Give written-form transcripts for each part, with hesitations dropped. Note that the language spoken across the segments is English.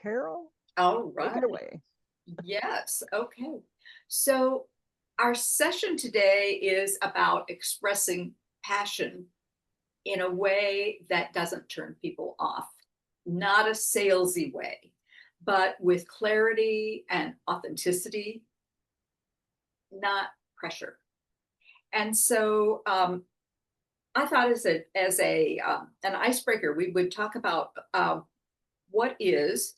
Carol, All take right. it away. Yes. Okay. So our session today is about expressing passion in a way that doesn't turn people off, not a salesy way, but with clarity and authenticity, not pressure. And so I thought as an icebreaker, we would talk about what is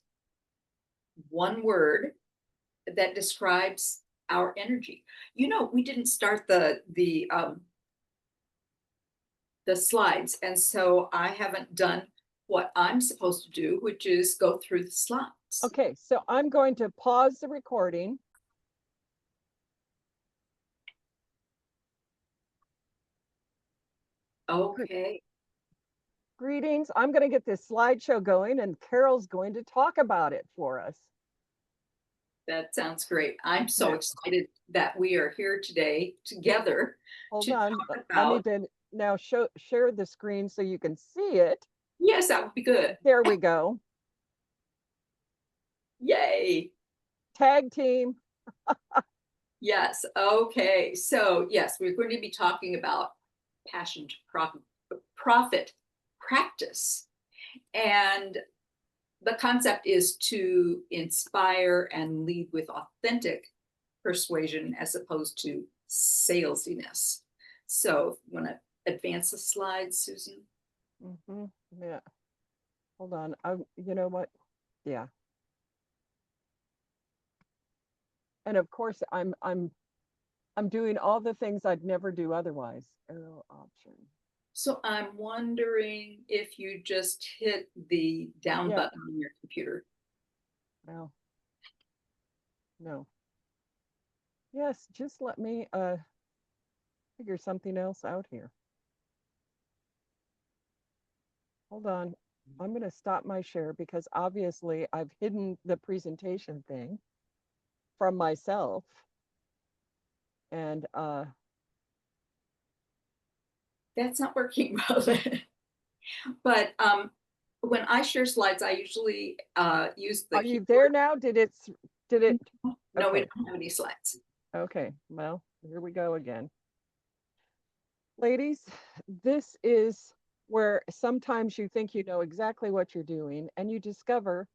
one word that describes our energy. You know, we didn't start the slides, and so I haven't done what I'm supposed to do, which is go through the slides. Okay, so I'm going to pause the recording. Okay, Greetings. I'm going to get this slideshow going, and Carol's going to talk about it for us. that sounds great. I'm so Yeah. excited that we are here today together Hold to on. talk I about. need to now share the screen so you can see it. Yes, that would be good. There we go. Yay. Tag team. Yes. Okay. So, yes, we're going to be talking about passion to profit practice. And the concept is to inspire and lead with authentic persuasion as opposed to salesiness. So, you want to advance the slides, Susan? Yeah. Hold on. You know what? Yeah. And of course, I'm doing all the things I'd never do otherwise. Arrow option. So I'm wondering if you just hit the down Yeah. button on your computer. Well, no. Yes, just let me figure something else out here. Hold on. I'm going to stop my share because obviously I've hidden the presentation thing from myself. And That's not working well. But when I share slides, I usually use the are you there now? Did it No, we okay. don't have any slides. Okay. Well, here we go again. Ladies, this is where sometimes you think you know exactly what you're doing and you discover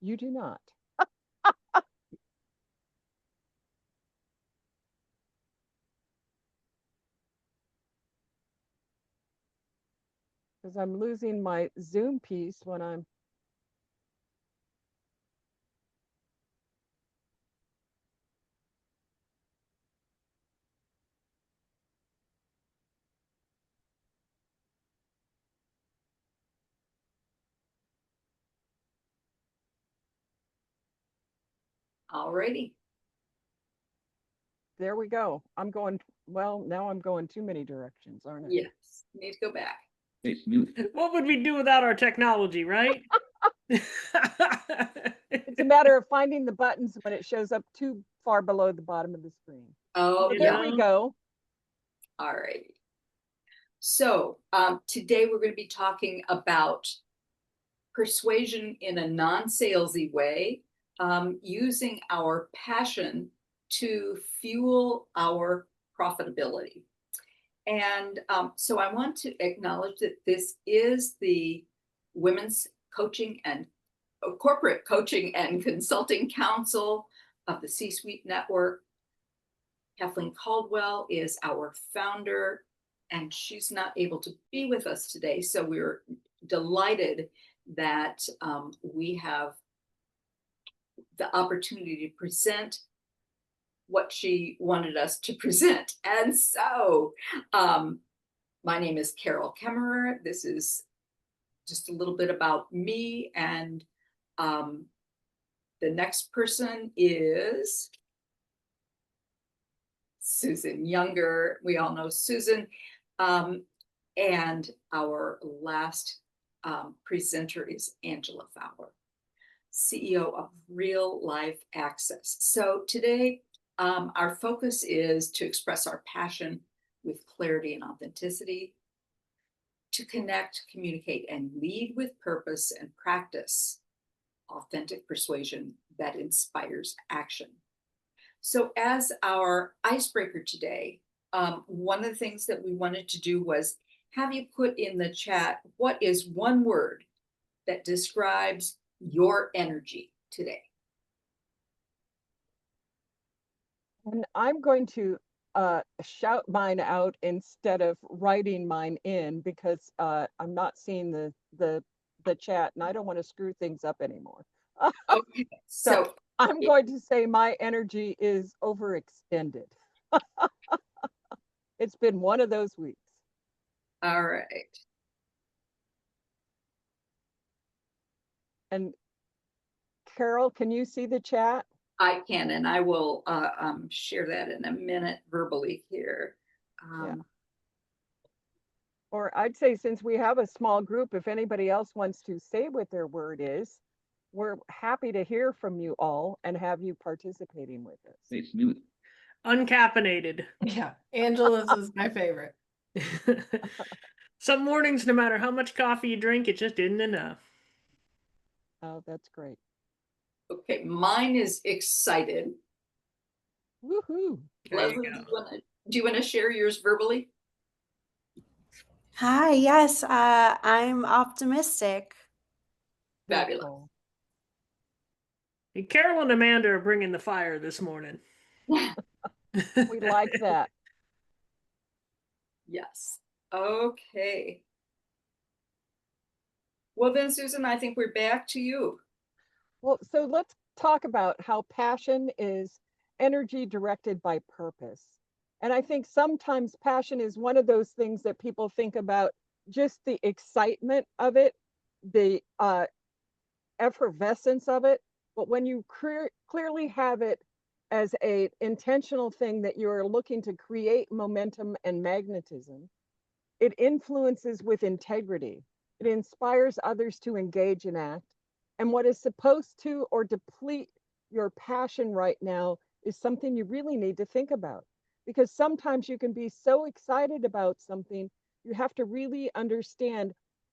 you do not. Because I'm losing my Zoom piece when I'm Alrighty. there we go. Now I'm going too many directions, aren't I? Yes, need to go back. What would we do without our technology, right? It's a matter of finding the buttons when it shows up too far below the bottom of the screen. Oh, So there we go. Alrighty. So today we're going to be talking about persuasion in a non-salesy way, using our passion to fuel our profitability. And so I want to acknowledge that this is the Women's Coaching and Corporate Coaching and Consulting Council of the C-Suite Network. Kathleen Caldwell is our founder, and she's not able to be with us today. So we're delighted that we have the opportunity to present what she wanted us to present. And so my name is Carol Kaemmerer. This is just a little bit about me. And the next person is Susan Younger. We all know Susan. And our last presenter is Angela Fowler, CEO of Real Life Access. So today, our focus is to express our passion with clarity and authenticity. to connect, communicate, and lead with purpose and practice authentic persuasion that inspires action. So as our icebreaker today, one of the things that we wanted to do was have you put in the chat, what is one word that describes your energy today? And I'm going to shout mine out instead of writing mine in because I'm not seeing the chat and I don't want to screw things up anymore. Okay, so I'm going to say my energy is overextended. It's been one of those weeks. all right. And Carol, can you see the chat? I can, and I will share that in a minute verbally here. Yeah. Or I'd say since we have a small group, if anybody else wants to say what their word is, we're happy to hear from you all and have you participating with us. Hey, smooth. Uncaffeinated. Yeah, Angela's is my favorite. Some mornings, no matter how much coffee you drink, it just isn't enough. Oh, that's great. Okay, mine is excited. Woohoo. There you Leslie, go. do you want to share yours verbally? Hi, yes, I'm optimistic. Fabulous. Beautiful. Hey, Carol and Amanda are bringing the fire this morning. We like that. Yes. Okay. Well then, Susan, I think we're back to you. Well, so let's talk about how passion is energy directed by purpose. And I think sometimes passion is one of those things that people think about just the excitement of it, the effervescence of it. But when you clearly have it as a intentional thing that you're looking to create momentum and magnetism, it influences with integrity. It inspires others to engage and act. And what is supposed to or deplete your passion right now is something you really need to think about. Because sometimes you can be so excited about something, you have to really understand,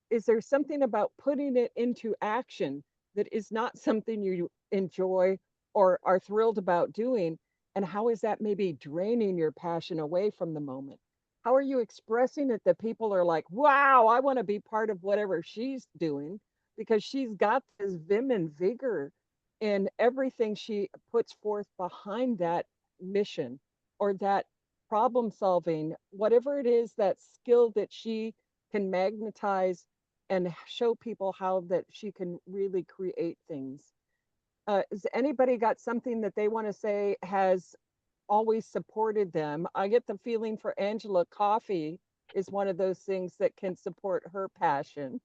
is there something about putting it into action that is not something you enjoy or are thrilled about doing? And how is that maybe draining your passion away from the moment? How are you expressing it that people are like, wow, I want to be part of whatever she's doing because she's got this vim and vigor in everything she puts forth behind that mission or that problem solving, whatever it is, that skill that she can magnetize and show people how that she can really create things. Has anybody got something that they want to say has always supported them? I get the feeling for Angela, coffee is one of those things that can support her passion.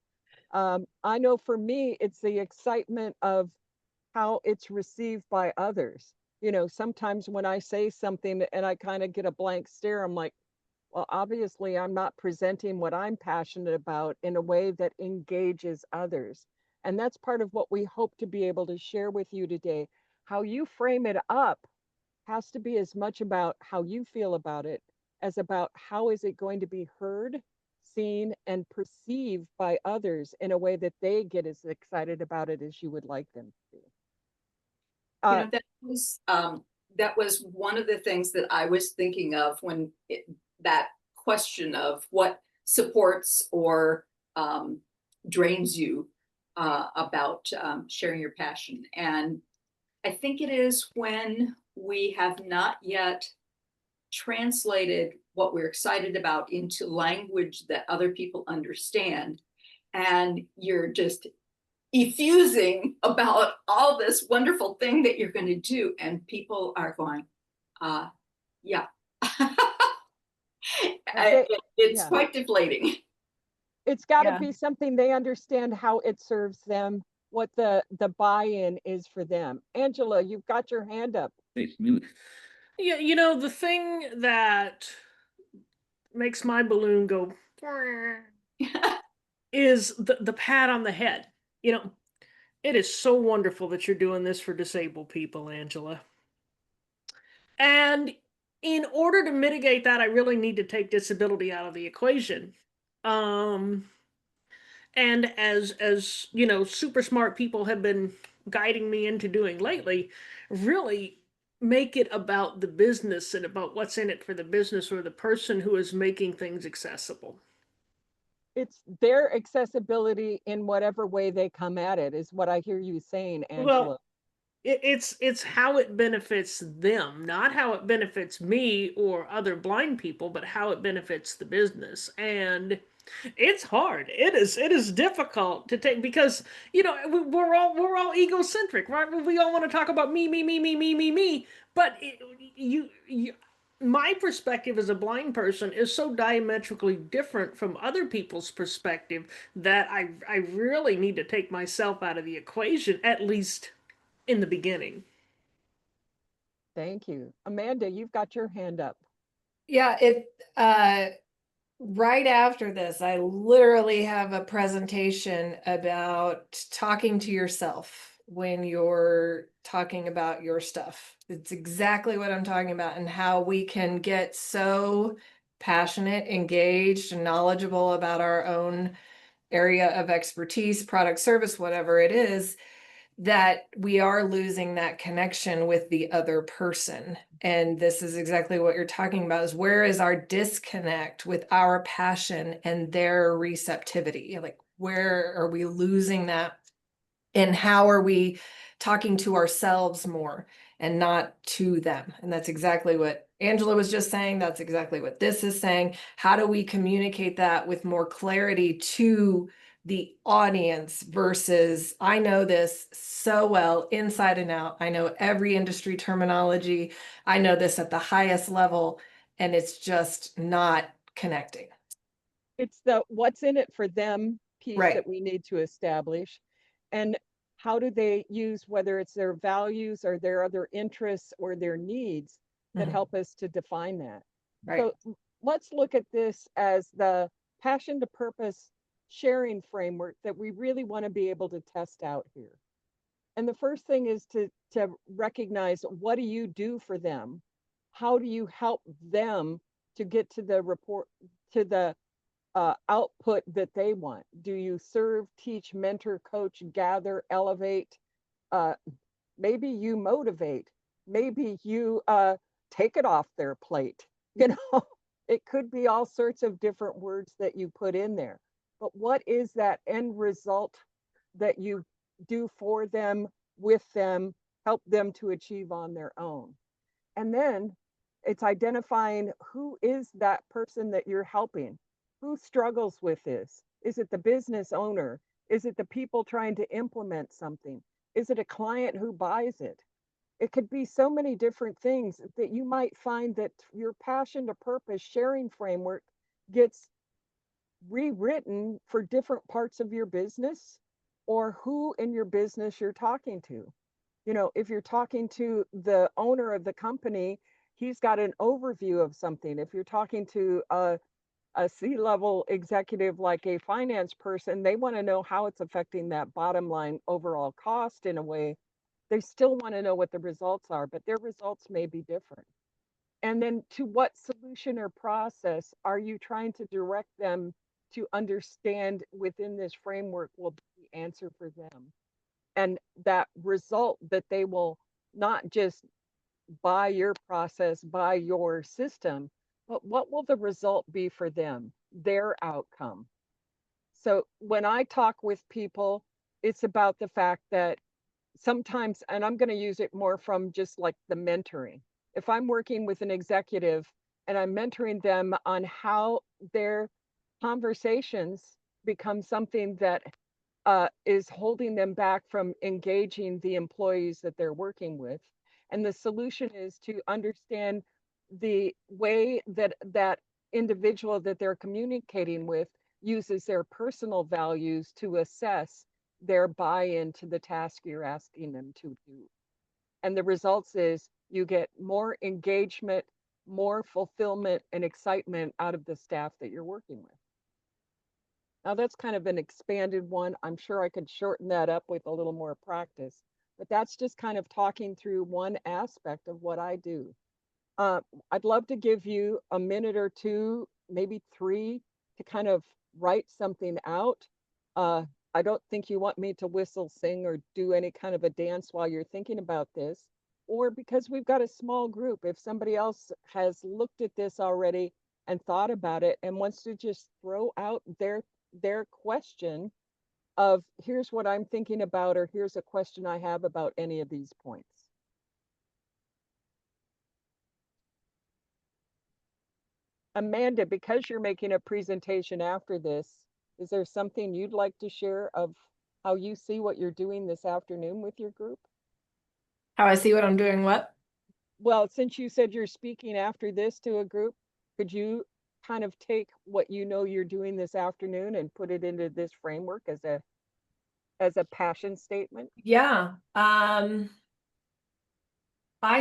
I know for me, it's the excitement of how it's received by others. You know, sometimes when I say something and I kind of get a blank stare, I'm like, well, obviously, I'm not presenting what I'm passionate about in a way that engages others. And that's part of what we hope to be able to share with you today. How you frame it up has to be as much about how you feel about it as about how is it going to be heard, seen, and perceived by others in a way that they get as excited about it as you would like them to be. That was one of the things that I was thinking of when that question of what supports or drains you about sharing your passion. And I think it is when we have not yet translated what we're excited about into language that other people understand. And you're just effusing about all this wonderful thing that you're going to do. And people are going, yeah. It's Yeah. quite deflating. It's got to Yeah. be something they understand how it serves them, what the buy-in is for them. Angela, you've got your hand up. Hey, smooth. Yeah, you know, the thing that makes my balloon go is the pat on the head. You know, it is so wonderful that you're doing this for disabled people, Angela. And in order to mitigate that, I really need to take disability out of the equation. And as you know, super smart people have been guiding me into doing lately, really make it about the business and about what's in it for the business or the person who is making things accessible. It's their accessibility in whatever way they come at it, is what I hear you saying, Angela. Well, it's how it benefits them, not how it benefits me or other blind people, but how it benefits the business. And it's hard. It is difficult to take because we're all egocentric, right? We all want to talk about me, me, me, me, me, me, me. But my perspective as a blind person is so diametrically different from other people's perspective that I really need to take myself out of the equation, at least in the beginning. Thank you. Amanda, you've got your hand up. Yeah, right after this, I literally have a presentation about talking to yourself when you're talking about your stuff. It's exactly what I'm talking about, and how we can get so passionate, engaged, and knowledgeable about our own area of expertise, product, service, whatever it is, that we are losing that connection with the other person. And this is exactly what you're talking about, is where is our disconnect with our passion and their receptivity? Like, where are we losing that? And how are we talking to ourselves more and not to them? And that's exactly what Angela was just saying. That's exactly what this is saying. How do we communicate that with more clarity to the audience versus I know this so well inside and out. I know every industry terminology. I know this at the highest level, and it's just not connecting. It's the what's in it for them piece Right. that we need to establish. And how do they use, whether it's their values or their other interests or their needs, that Mhm. help us to define that. Right. So let's look at this as the passion to purpose sharing framework that we really want to be able to test out here. And the first thing is to recognize, what do you do for them? How do you help them to get to the report, to the output that they want? Do you serve, teach, mentor, coach, gather, elevate? Uh, Maybe you motivate. Maybe you take it off their plate. You know, it could be all sorts of different words that you put in there. But what is that end result that you do for them, with them, help them to achieve on their own? And then it's identifying, who is that person that you're helping? Who struggles with this? Is it the business owner? Is it the people trying to implement something? Is it a client who buys it? It could be so many different things that you might find that your passion to purpose sharing framework gets rewritten for different parts of your business, or who in your business you're talking to. You know, if you're talking to the owner of the company, he's got an overview of something. If you're talking to a C-level executive like a finance person, they want to know how it's affecting that bottom line overall cost in a way. They still want to know what the results are, but their results may be different. And then, to what solution or process are you trying to direct them to understand within this framework will be the answer for them? And that result that they will not just buy your process, buy your system, but what will the result be for them, their outcome? So when I talk with people, it's about the fact that sometimes, and I'm going to use it more from just like the mentoring. If I'm working with an executive and I'm mentoring them on how their conversations become something that is holding them back from engaging the employees that they're working with. And the solution is to understand the way that that individual that they're communicating with uses their personal values to assess their buy-in to the task you're asking them to do. And the results is you get more engagement, more fulfillment and excitement out of the staff that you're working with. Now that's kind of an expanded one. I'm sure I could shorten that up with a little more practice, but that's just kind of talking through one aspect of what I do. I'd love to give you a minute or two, maybe three, to kind of write something out. I don't think you want me to whistle, sing, or do any kind of a dance while you're thinking about this. Or because we've got a small group, if somebody else has looked at this already and thought about it and wants to just throw out their question of here's what I'm thinking about, or here's a question I have about any of these points. Amanda, because you're making a presentation after this, is there something you'd like to share of how you see what you're doing this afternoon with your group? How I see what I'm doing, what? Well, since you said you're speaking after this to a group, could you kind of take what you know you're doing this afternoon and put it into this framework as a passion statement? Yeah. I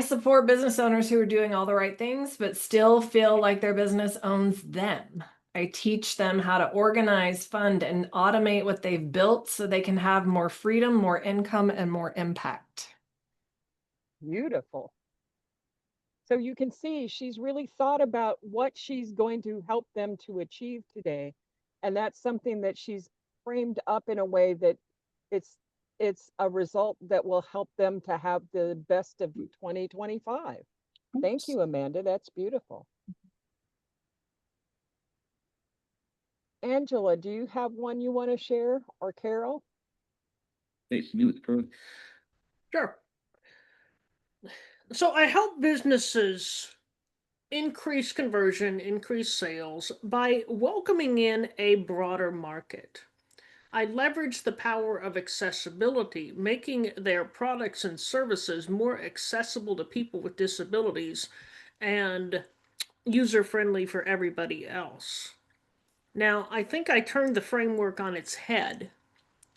support business owners who are doing all the right things, but still feel like their business owns them. I teach them how to organize, fund, and automate what they've built so they can have more freedom, more income, and more impact. Beautiful. So you can see she's really thought about what she's going to help them to achieve today. And that's something that she's framed up in a way that it's it's a result that will help them to have the best of 2025. Thank you, Amanda. That's beautiful. Angela, do you have one you want to share, or Carol? Hey, mute, perfect. Sure. So I help businesses increase conversion, increase sales by welcoming in a broader market. I leverage the power of accessibility, making their products and services more accessible to people with disabilities and user-friendly for everybody else. Now, I think I turned the framework on its head,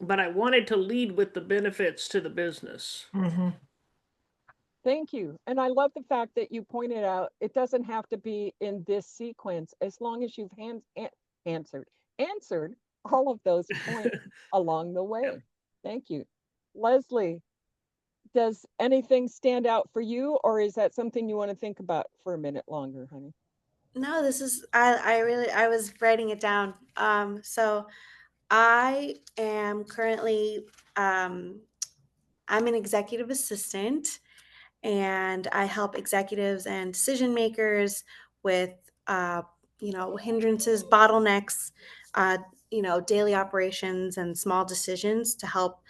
but I wanted to lead with the benefits to the business. Mm-hmm. Thank you. And I love the fact that you pointed out it doesn't have to be in this sequence as long as you've answered all of those points along the way. Thank you. Leslie, does anything stand out for you, or is that something you want to think about for a minute longer, honey? No, this is I was writing it down. So I am currently I'm an executive assistant, and I help executives and decision makers with hindrances, bottlenecks, uh, daily operations and small decisions to help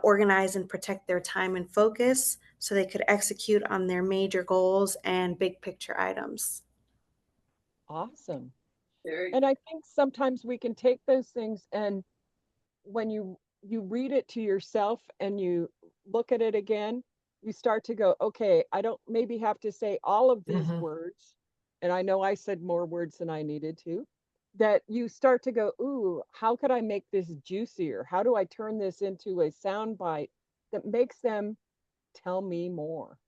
organize and protect their time and focus so they could execute on their major goals and big picture items. Awesome. Very And I think sometimes we can take those things, and when you read it to yourself and you look at it again, you start to go, okay, I don't maybe have to say all of these Mm-hmm. words. And I know I said more words than I needed to. That you start to go, ooh, how could I make this juicier? How do I turn this into a sound bite that makes them tell me more?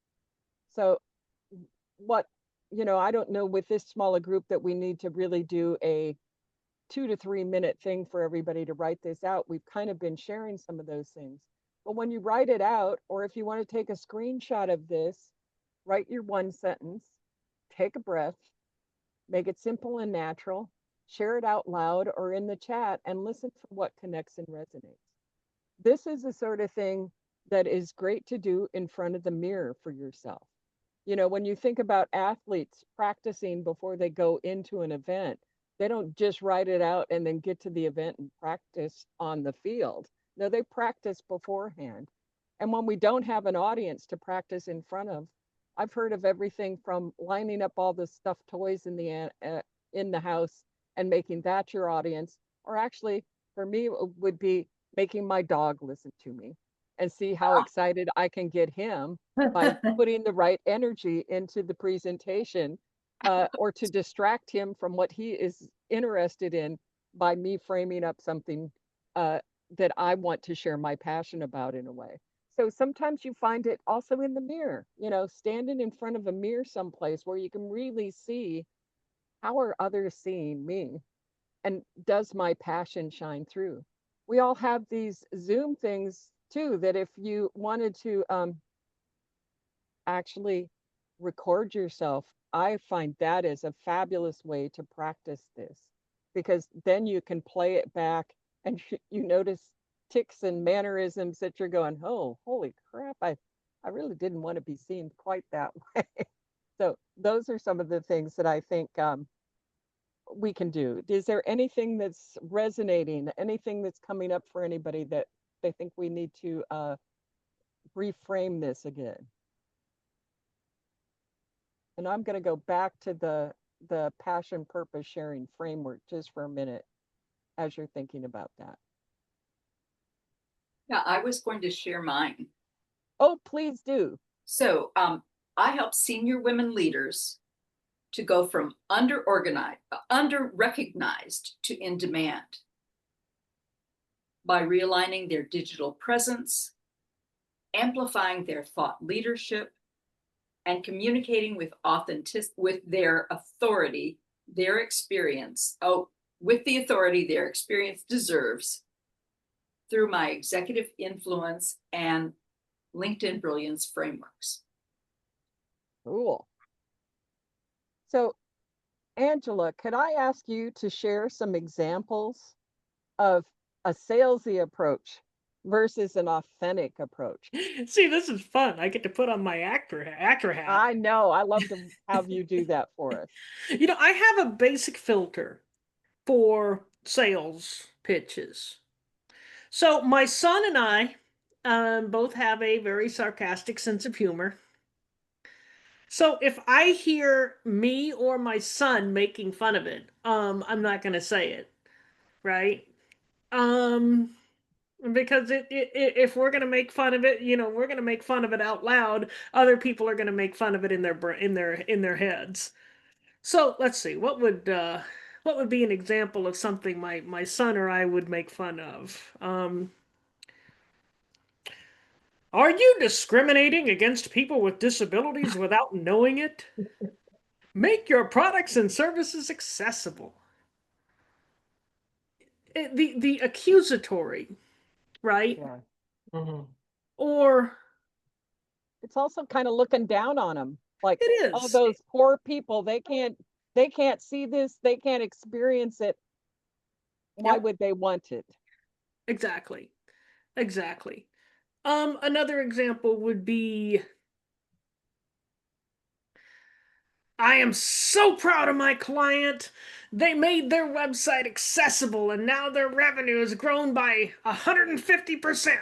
So what, I don't know with this smaller group that we need to really do a 2 to 3 minute thing for everybody to write this out. We've kind of been sharing some of those things. But when you write it out, or if you want to take a screenshot of this, write your one sentence, take a breath, make it simple and natural, share it out loud or in the chat, and listen for what connects and resonates. This is the sort of thing that is great to do in front of the mirror for yourself. When you think about athletes practicing before they go into an event, they don't just write it out and then get to the event and practice on the field. No, they practice beforehand. And when we don't have an audience to practice in front of, I've heard of everything from lining up all the stuffed toys in the house and making that your audience, or actually for me it would be making my dog listen to me and see how excited I can get him by putting the right energy into the presentation, or to distract him from what he is interested in by me framing up something that I want to share my passion about in a way. So sometimes you find it also in the mirror, standing in front of a mirror someplace where you can really see how are others seeing me, and does my passion shine through? We all have these Zoom things too that if you wanted to actually record yourself, I find that is a fabulous way to practice this. because then you can play it back and you notice ticks and mannerisms that you're going, oh, holy crap, I really didn't want to be seen quite that way. So those are some of the things that I think we can do. Is there anything that's resonating, anything that's coming up for anybody that they think we need to reframe this again? And I'm going to go back to the passion, purpose, sharing framework just for a minute as you're thinking about that. Yeah, I was going to share mine. Oh, please do. So I help senior women leaders to go from under-recognized to in demand by realigning their digital presence, amplifying their thought leadership, and communicating with with their authority, their experience, with the authority their experience deserves through my executive influence and LinkedIn Brilliance frameworks. Cool. So, Angela, could I ask you to share some examples of a salesy approach versus an authentic approach? See, this is fun. I get to put on my actor hat. I know. I love to have you do that for us. You know, I have a basic filter for sales pitches. So my son and I both have a very sarcastic sense of humor. So if I hear me or my son making fun of it, I'm not going to say it, right? Because if we're going to make fun of it, you know, we're going to make fun of it out loud. Other people are going to make fun of it in their heads. So let's see, what would be an example of something my son or I would make fun of? Are you discriminating against people with disabilities without knowing it? Make your products and services accessible. The accusatory, right? Yeah. Mm-hmm. Or It's also kind of looking down on them. Like, it oh, is. those poor people, they can't see this, they can't experience it. Why Yep. would they want it? Exactly. Another example would be, I am so proud of my client. They made their website accessible and now their revenue has grown by 150%.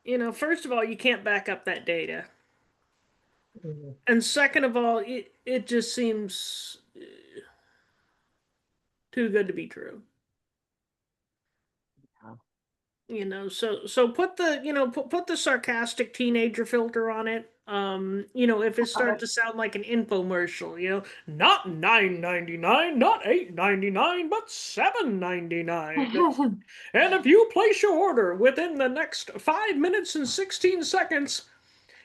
You know, first of all, you can't back up that data. Mm-hmm. And second of all, it just seems too good to be true. Yeah. You know, so put the, you know, put the sarcastic teenager filter on it. You know, if it starts to sound like an infomercial, you know, not $9.99, not $8.99, but $7.99. And if you place your order within the next 5 minutes and 16 seconds,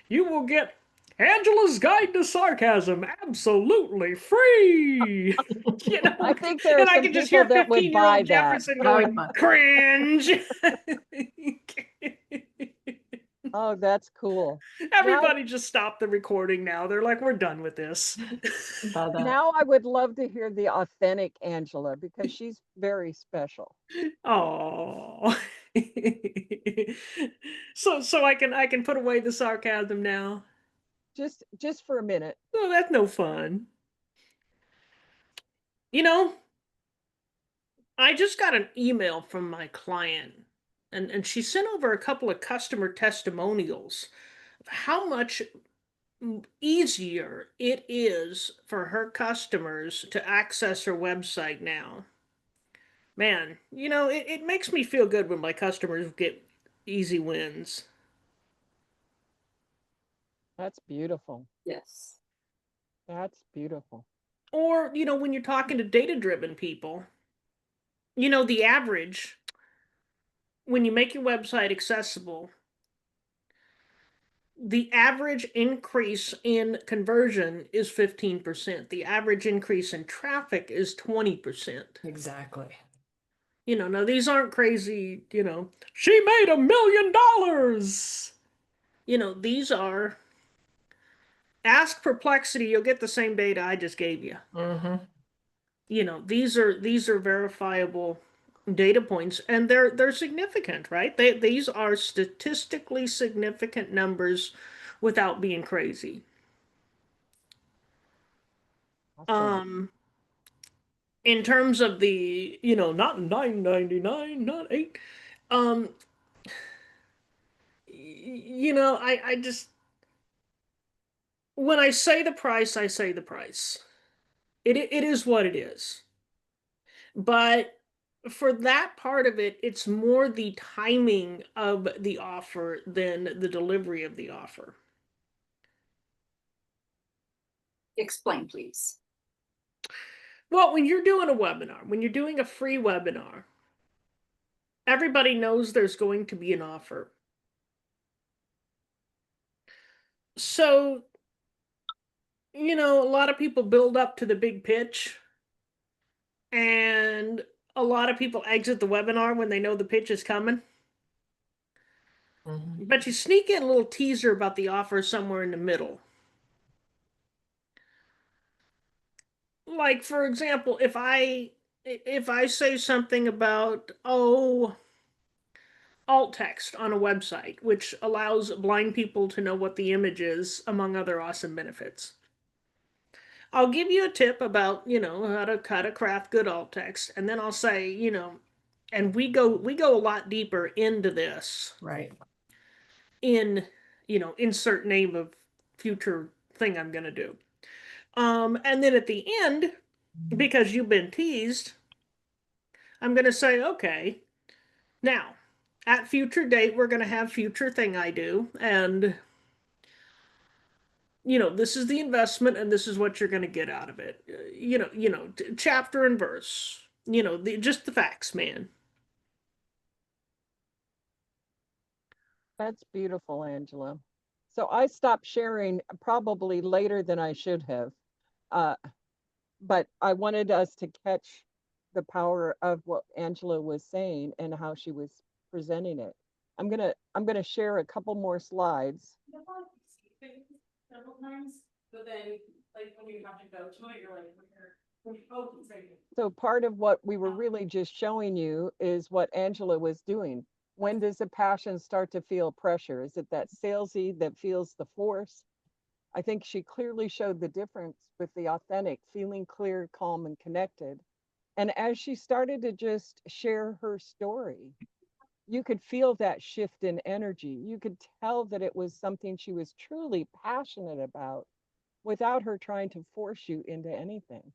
you will get Angela's Guide to Sarcasm absolutely free. You know, I think there are and I some can just people hear that would 15-year-old buy that. Jefferson going, cringe. Oh, that's cool. Everybody just stop the recording now. They're like, we're done with this. Now I would love to hear the authentic Angela because she's very special. Oh. So I can put away the sarcasm now. Just for a minute. Oh, that's no fun. You know, I just got an email from my client, and she sent over a couple of customer testimonials of how much easier it is for her customers to access her website now. Man, you know, it makes me feel good when my customers get easy wins. That's beautiful. Yes. That's beautiful. Or, you know, when you're talking to data-driven people, you know, the average, when you make your website accessible, the average increase in conversion is 15%. The average increase in traffic is 20%. Exactly. You know, now these aren't crazy, you know, she made $1 million. You know, these are, ask Perplexity, you'll get the same data I just gave you. Mm-hmm. these are verifiable data points, and they're significant, right? These are statistically significant numbers without being crazy. Awesome. In terms of the, not 9.99, not 8. Um, I just, when I say the price, I say the price. It is what it is. But for that part of it, it's more the timing of the offer than the delivery of the offer. Explain, please. Well, when you're doing a webinar, when you're doing a free webinar, everybody knows there's going to be an offer. So, a lot of people build up to the big pitch, and a lot of people exit the webinar when they know the pitch is coming. But you sneak in a little teaser about the offer somewhere in the middle. Like, for example, if I say something about alt text on a website, which allows blind people to know what the image is, among other awesome benefits, I'll give you a tip about how to craft good alt text, and then I'll say and we go a lot deeper into this. Right. In insert name of future thing I'm going to do. And then at the end, because you've been teased, I'm going to say, okay, now at future date, we're going to have future thing I do. And, this is the investment and this is what you're going to get out of it. Chapter and verse, just the facts, man. That's beautiful, Angela. So I stopped sharing probably later than I should have. But I wanted us to catch the power of what Angela was saying and how she was presenting it. I'm gonna share a couple more slides. Several times, but then like when you have to go to it, you're like, So part of what we were really just showing you is what Angela was doing. When does a passion start to feel pressure? Is it that salesy that feels the force? I think she clearly showed the difference with the authentic, feeling clear, calm, and connected. And as she started to just share her story, you could feel that shift in energy. You could tell that it was something she was truly passionate about without her trying to force you into anything.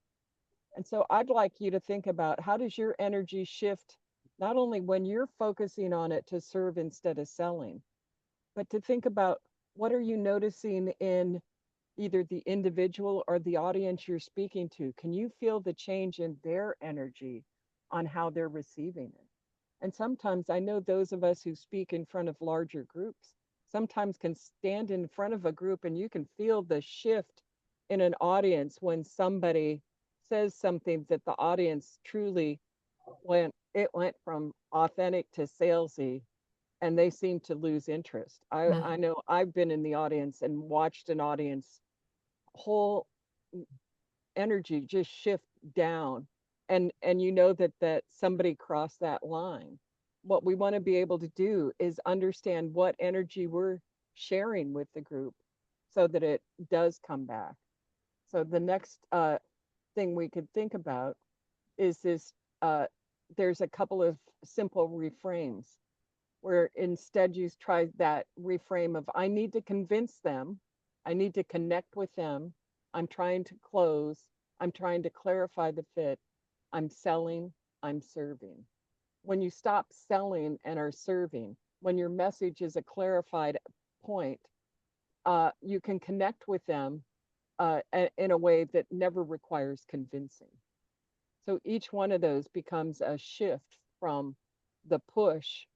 And so I'd like you to think about, how does your energy shift, not only when you're focusing on it to serve instead of selling, but to think about, what are you noticing in either the individual or the audience you're speaking to? Can you feel the change in their energy on how they're receiving it? And sometimes I know those of us who speak in front of larger groups sometimes can stand in front of a group and you can feel the shift in an audience when somebody says something that the audience truly went from authentic to salesy, and they seem to lose interest. I know I've been in the audience and watched an audience whole energy just shift down, and you know that somebody crossed that line. What we want to be able to do is understand what energy we're sharing with the group so that it does come back. So the next thing we could think about is this. There's a couple of simple reframes where instead you try that reframe of, I need to convince them, I need to connect with them, I'm trying to close, I'm trying to clarify the fit, I'm selling, I'm serving. When you stop selling and are serving, when your message is a clarified point, you can connect with them in a way that never requires convincing. So each one of those becomes a shift from the push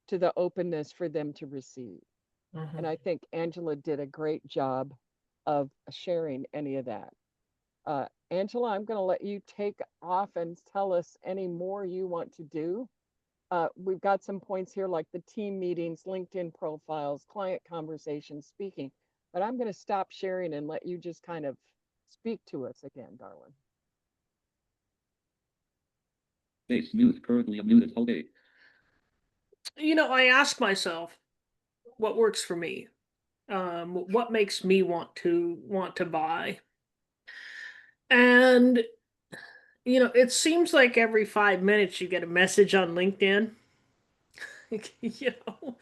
to the openness for them to receive. And I think Angela did a great job of sharing any of that. Angela, I'm going to let you take off and tell us any more you want to do. We've got some points here like the team meetings, LinkedIn profiles, client conversations, speaking, but I'm going to stop sharing and let you just kind of speak to us again, darling. Face mute currently unmuted. Okay. You know, I ask myself what works for me. What makes me want to buy. And you know, it seems like every 5 minutes you get a message on LinkedIn. You know,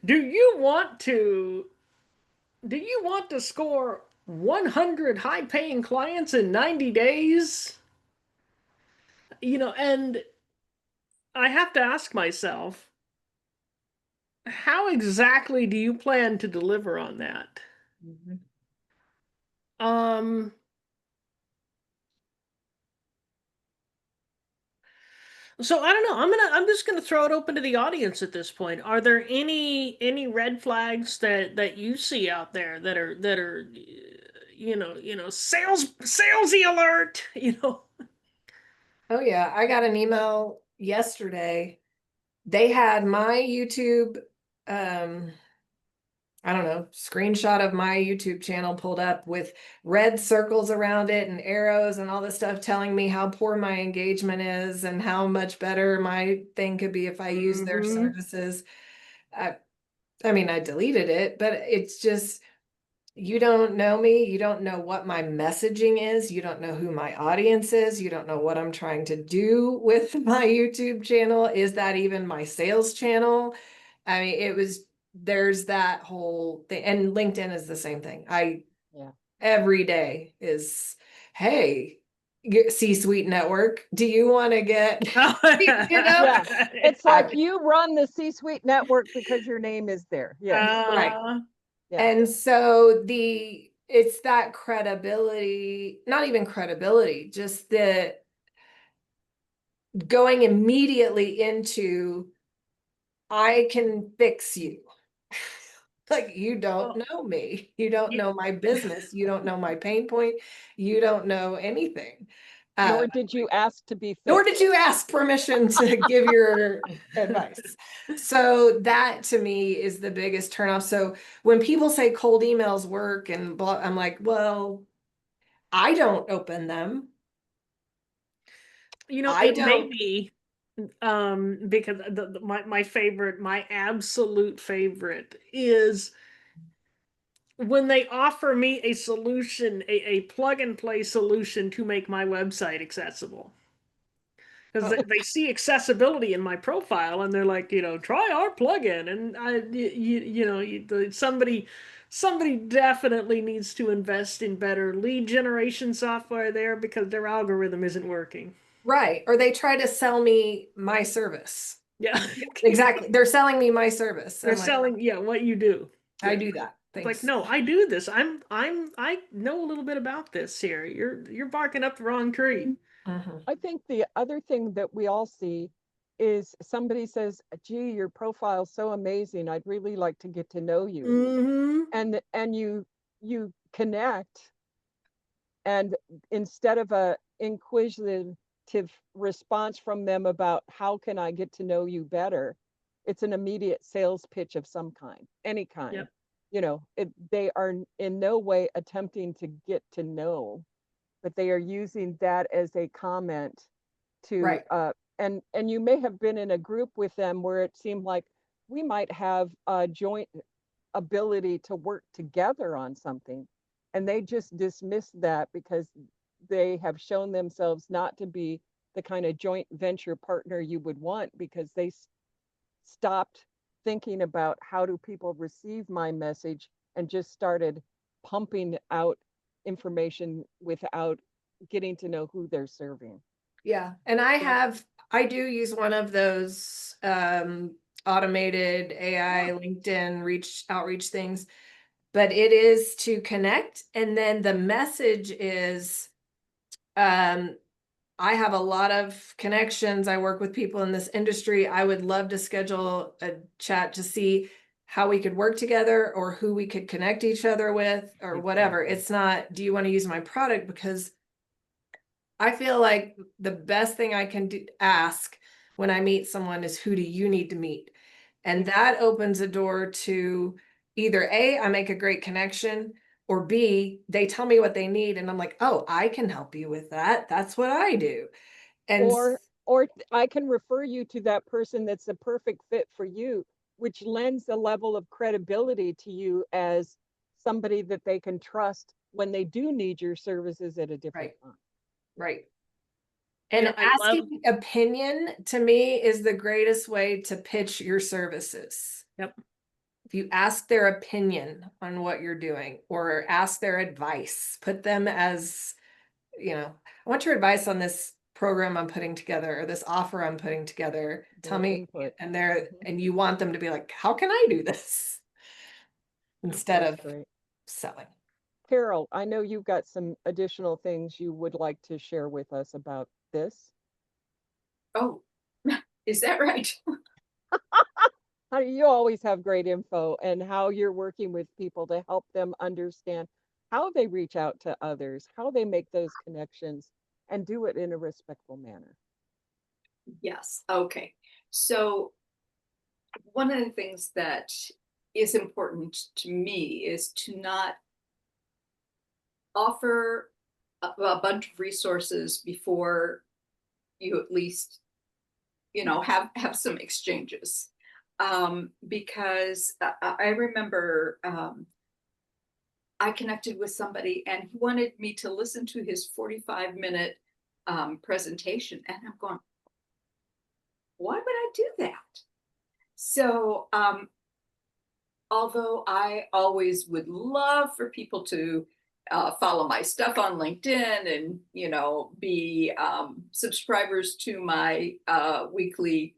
do you want to score 100 high-paying clients in 90 days? You know, and I have to ask myself, how exactly do you plan to deliver on that? Um, so I don't know. I'm just gonna throw it open to the audience at this point. Are there any red flags that you see out there that are salesy alert, you know? Oh yeah, I got an email yesterday. They had my YouTube, I don't know, screenshot of my YouTube channel pulled up with red circles around it and arrows and all this stuff telling me how poor my engagement is and how much better my thing could be if I use their Mhm. services. I mean, I deleted it, but it's just, you don't know me. You don't know what my messaging is. You don't know who my audience is. You don't know what I'm trying to do with my YouTube channel. Is that even my sales channel? I mean, there's that whole thing. And LinkedIn is the same thing. Yeah. Every day is, hey, C-suite network, do you want to get, you know? Yeah. It's like you run the C-suite network because your name is there. Yes. Right. Yeah. And so it's that credibility, not even credibility, just the going immediately into, I can fix you. Like, you don't know me. You don't know my business. You don't know my pain point. You don't know anything. Nor did you ask to be Nor fixed. did you ask permission to give your advice. So that to me is the biggest turnoff. So when people say cold emails work and blah, I'm like, well, I don't open them. You know, I it may don't. be because my absolute favorite is when they offer me a solution, a plug and play solution to make my website accessible. Because they see accessibility in my profile and they're like, you know, try our plugin. And somebody definitely needs to invest in better lead generation software there because their algorithm isn't working. Right. Or they try to sell me my service. Yeah. Exactly. They're selling me my service. They're I'm like, selling, yeah, what you do. I Yeah. do that. It's like, Thanks. no, I do this. I know a little bit about this here. You're barking up the wrong tree. Mhm. I think the other thing that we all see is somebody says, gee, your profile's so amazing. I'd really like to get to know you. Mm-hmm. And you connect, and instead of a inquisitive response from them about how can I get to know you better, it's an immediate sales pitch of some kind, any kind. Yep. You know, they are in no way attempting to get to know, but they are using that as a comment to Right. and you may have been in a group with them where it seemed like we might have a joint ability to work together on something, and they just dismiss that because they have shown themselves not to be the kind of joint venture partner you would want, because they stopped thinking about how do people receive my message and just started pumping out information without getting to know who they're serving. Yeah. And I do use one of those automated AI LinkedIn outreach things, but it is to connect. And then the message is, I have a lot of connections. I work with people in this industry. I would love to schedule a chat to see how we could work together or who we could connect each other with or whatever. Exactly. It's not, do you want to use my product? Because I feel like the best thing I can ask when I meet someone is, who do you need to meet? And that opens a door to either A, I make a great connection, or B, they tell me what they need and I'm like, oh, I can help you with that. That's what I do. And or I can refer you to that person that's a perfect fit for you, which lends a level of credibility to you as somebody that they can trust when they do need your services at a different Right. time. Right. You And know, I love. asking opinion to me is the greatest way to pitch your services. Yep. If you ask their opinion on what you're doing or ask their advice, put them as, I want your advice on this program I'm putting together or this offer I'm putting together. Tell Their me, input. and you want them to be like, how can I do this? Instead That's of great. selling. Carol, I know you've got some additional things you would like to share with us about this. Oh, is that right? You always have great info and how you're working with people to help them understand how they reach out to others, how they make those connections, and do it in a respectful manner. Yes. Okay. So one of the things that is important to me is to not offer a bunch of resources before you at least, have some exchanges. Because I remember I connected with somebody and he wanted me to listen to his 45-minute presentation. And I'm going, why would I do that? So, although I always would love for people to follow my stuff on LinkedIn and, be subscribers to my weekly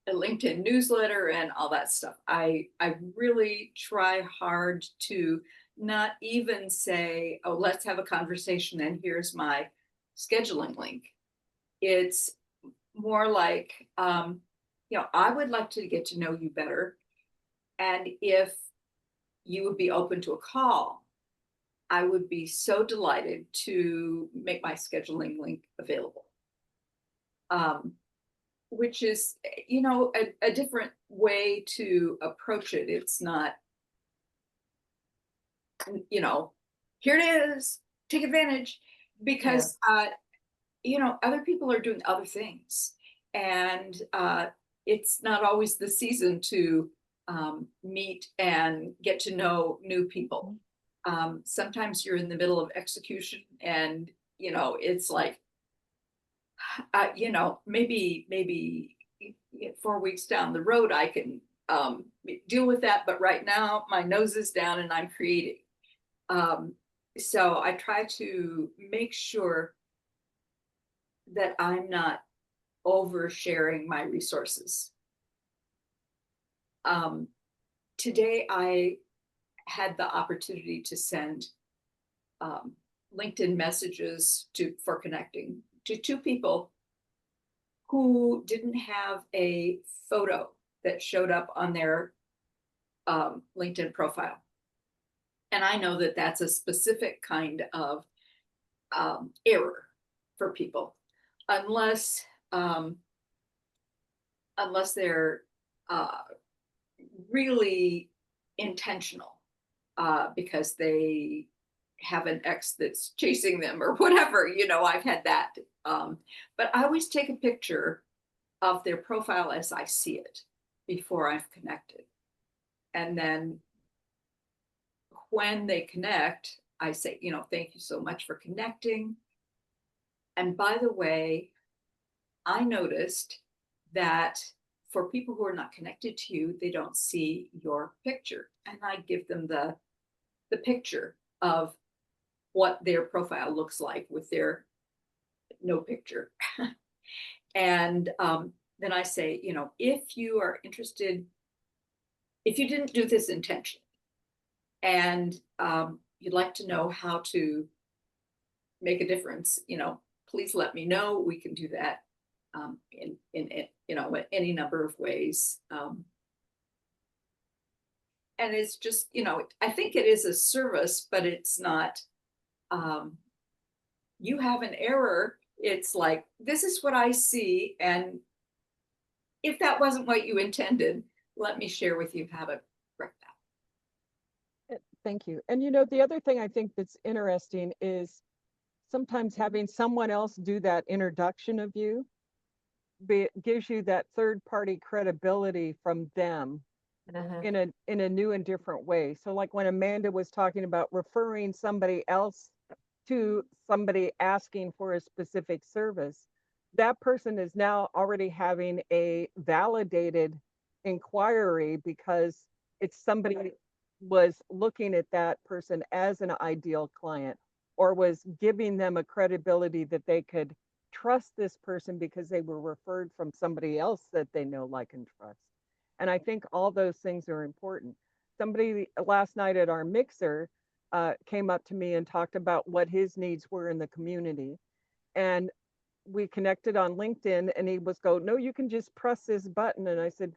LinkedIn newsletter and all that stuff, I really try hard to not even say, oh, let's have a conversation and here's my scheduling link. It's more like, I would like to get to know you better. And if you would be open to a call, I would be so delighted to make my scheduling link available. Which is, a different way to approach it. It's not, here it is, take advantage, because, other people are doing other things. And it's not always the season to meet and get to know new people. Sometimes you're in the middle of execution and, it's like, maybe 4 weeks down the road, I can deal with that. But right now my nose is down and I'm creating. So I try to make sure that I'm not oversharing my resources. Today I had the opportunity to send LinkedIn messages for connecting to 2 people who didn't have a photo that showed up on their LinkedIn profile. And I know that that's a specific kind of error for people, unless they're really intentional because they have an ex that's chasing them or whatever. I've had that. But I always take a picture of their profile as I see it before I've connected. And then when they connect, I say, thank you so much for connecting. And by the way, I noticed that for people who are not connected to you, they don't see your picture. And I give them the picture of what their profile looks like with their no picture. And then I say, if you are interested, if you didn't do this intentionally and you'd like to know how to make a difference, please let me know. We can do that in any number of ways. And it's just, I think it is a service, but it's not, you have an error. It's like, this is what I see. And if that wasn't what you intended, let me share with you how to correct that. Thank you. And the other thing I think that's interesting is sometimes having someone else do that introduction of you gives you that third party credibility from them Mhm. in a new and different way. So like when Amanda was talking about referring somebody else to somebody asking for a specific service, that person is now already having a validated inquiry because it's somebody was looking at that person as an ideal client or was giving them a credibility that they could trust this person because they were referred from somebody else that they know, like, and trust. And I think all those things are important. Somebody last night at our mixer came up to me and talked about what his needs were in the community. And we connected on LinkedIn and he was go, no, you can just press this button. And I said,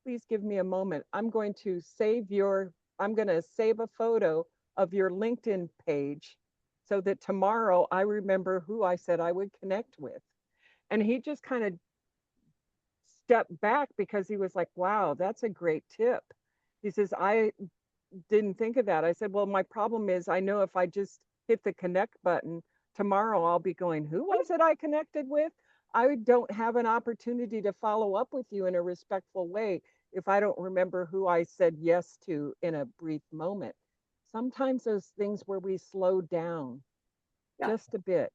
please give me a moment. I'm going to save a photo of your LinkedIn page so that tomorrow I remember who I said I would connect with. And he just kind of stepped back because he was like, wow, that's a great tip. He says, I didn't think of that. I said, well, my problem is I know if I just hit the connect button tomorrow, I'll be going, who was it I connected with? I don't have an opportunity to follow up with you in a respectful way if I don't remember who I said yes to in a brief moment. Sometimes those things where we slow down Yeah. just a bit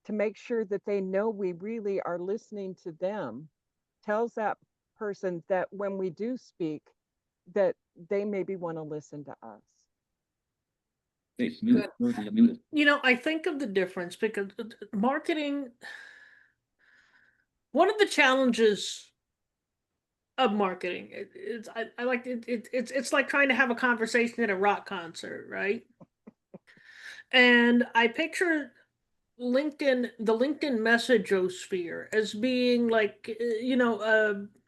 to make sure that they know we really are listening to them tells that person that when we do speak, that they maybe want to listen to us. Space muted. Currently unmuted. You know, I think of the difference because marketing, one of the challenges of marketing, I like it's like trying to have a conversation at a rock concert, right? And I picture the LinkedIn messengerosphere as being like,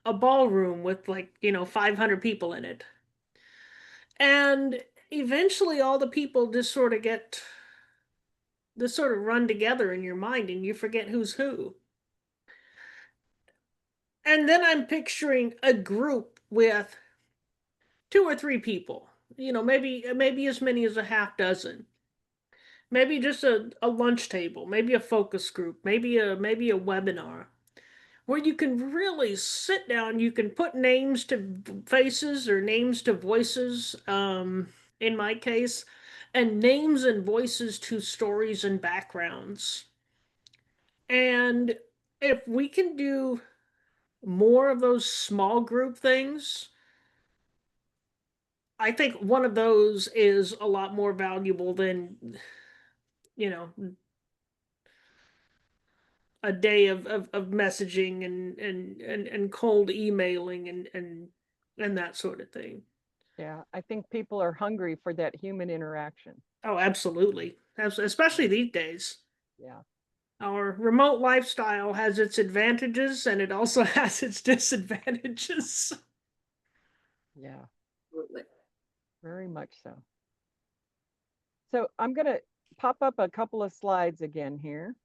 a ballroom with like, 500 people in it. And eventually all the people just sort of run together in your mind and you forget who's who. And then I'm picturing a group with 2 or 3 people, maybe as many as a half dozen, maybe just a lunch table, maybe a focus group, maybe a webinar where you can really sit down. You can put names to faces or names to voices, in my case, and names and voices to stories and backgrounds. And if we can do more of those small group things, I think one of those is a lot more valuable than, you know, a day of messaging and cold emailing and that sort of thing. Yeah, I think people are hungry for that human interaction. Oh, absolutely. Especially these days. Yeah. Our remote lifestyle has its advantages and it also has its disadvantages. Yeah, Absolutely. very much so. So I'm going to pop up a couple of slides again here.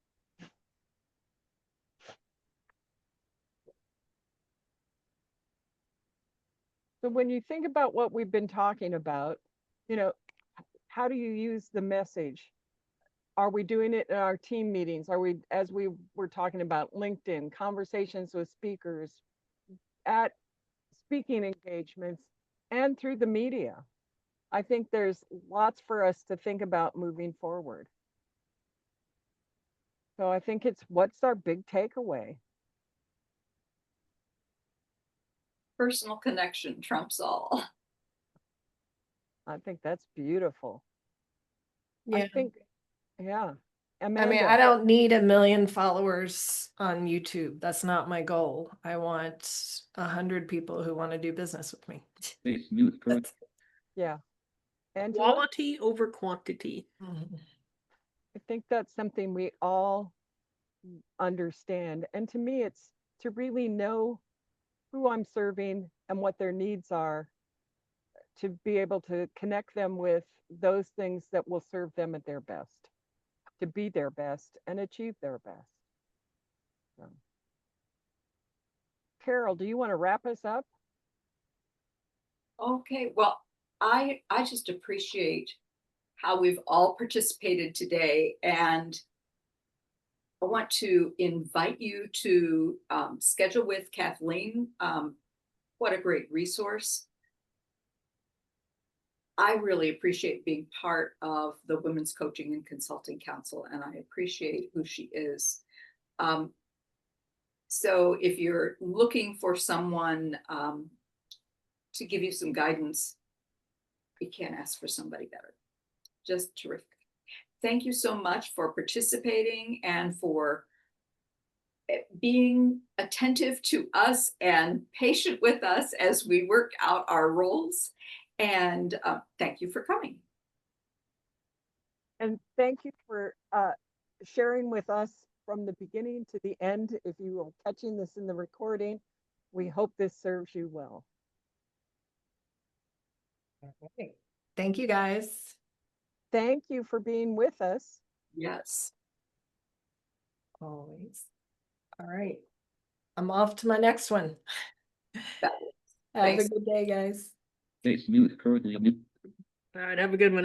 So when you think about what we've been talking about, how do you use the message? Are we doing it in our team meetings? Are we, as we were talking about, LinkedIn, conversations with speakers, at speaking engagements, and through the media? I think there's lots for us to think about moving forward. So I think it's, what's our big takeaway? Personal connection trumps all. I think that's beautiful. Yeah. I think, yeah. I mean, Amanda. I don't need 1 million followers on YouTube. That's not my goal. I want 100 people who want to do business with me. Space muted. Current. That's- Yeah. Angela? Quality over quantity. Mhm. I think that's something we all understand. And to me, it's to really know who I'm serving and what their needs are, to be able to connect them with those things that will serve them at their best, to be their best and achieve their best. So. Carol, do you want to wrap us up? Okay, well, I just appreciate how we've all participated today and I want to invite you to schedule with Kathleen. What a great resource. I really appreciate being part of the Women's Coaching and Consulting Council, and I appreciate who she is. So if you're looking for someone to give you some guidance, you can't ask for somebody better. Just terrific. Thank you so much for participating and for being attentive to us and patient with us as we work out our roles. And thank you for coming. And thank you for sharing with us from the beginning to the end. If you are catching this in the recording, we hope this serves you well. Okay. Thank you, guys. Thank you for being with us. Yes. Always. All right. I'm off to my next one. Have Thanks. a good day, guys. Face mute currently muted. All right, have a good one.